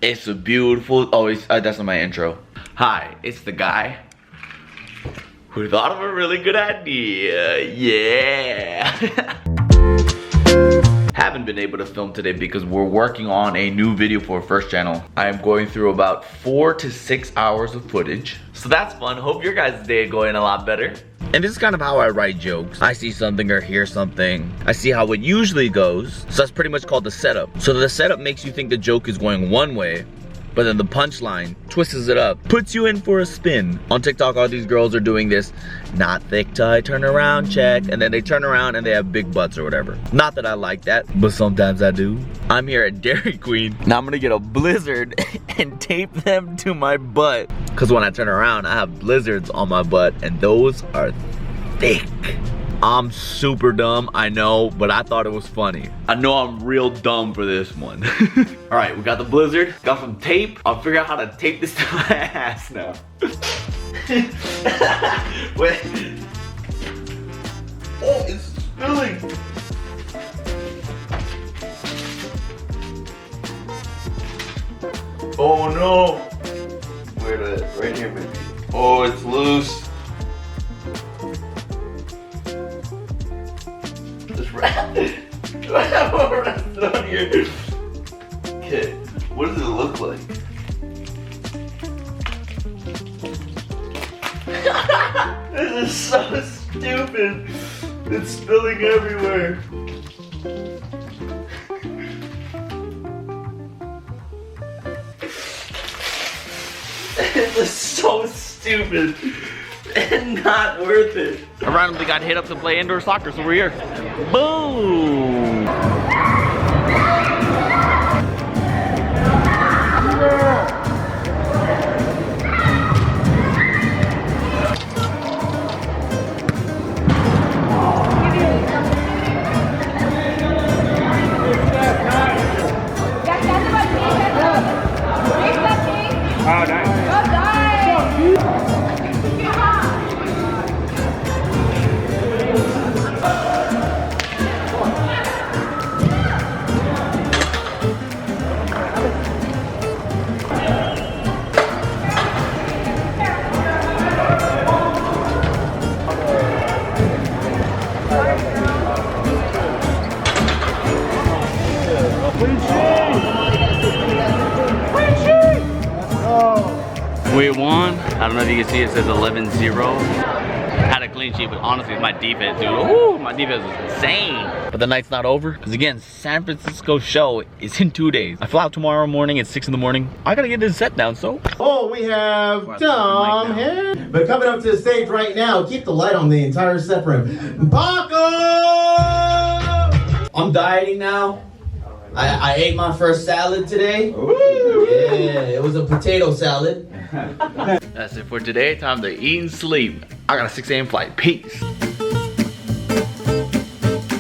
It's a beautiful, that's not my intro. Hi, it's the guy who thought of a really good idea. Yeah. Haven't been able to film today because we're working on a new video for our first channel. I am going through about 4 to 6 hours of footage. So that's fun. Hope your guys' day is going a lot better. And this is kind of how I write jokes. I see something or hear something. I see how it usually goes. So that's pretty much called the setup. So the setup makes you think the joke is going one way, but then the punchline twists it up, puts you in for a spin. On TikTok, all these girls are doing this, not thick tie, turn around, check. And then they turn around and they have big butts or whatever. Not that I like that, but sometimes I do. I'm here at Dairy Queen. Now I'm gonna get a blizzard and tape them to my butt. Cause when I turn around, I have blizzards on my butt and those are thick. I'm super dumb, I know, but I thought it was funny. I know I'm real dumb for this one. All right, we got the blizzard, got some tape. I'll figure out how to tape this to my ass now. Wait. Oh, it's spilling. Oh no. Where is it? Right here, maybe. Oh, it's loose. Down here. Okay, what does it look like? This is so stupid. It's spilling everywhere. This is so stupid and not worth it. I randomly got hit up to play indoor soccer, so we're here. Boom! Oh, nice. We won. I don't know if you can see it says 11-0. Had a clean sheet, but honestly, it's my defense, dude. Ooh, my defense was insane. But the night's not over, because again, San Francisco show is in 2 days. I fly out tomorrow morning at 6 in the morning. I gotta get this set down, so. Oh, we have Tom here. But coming up to the stage right now, keep the light on the entire set for him. Paco! I'm dieting now. I ate my first salad today. Ooh. Yeah, it was a potato salad. That's it for today. Time to eat and sleep. I got a 6 a.m. flight. Peace.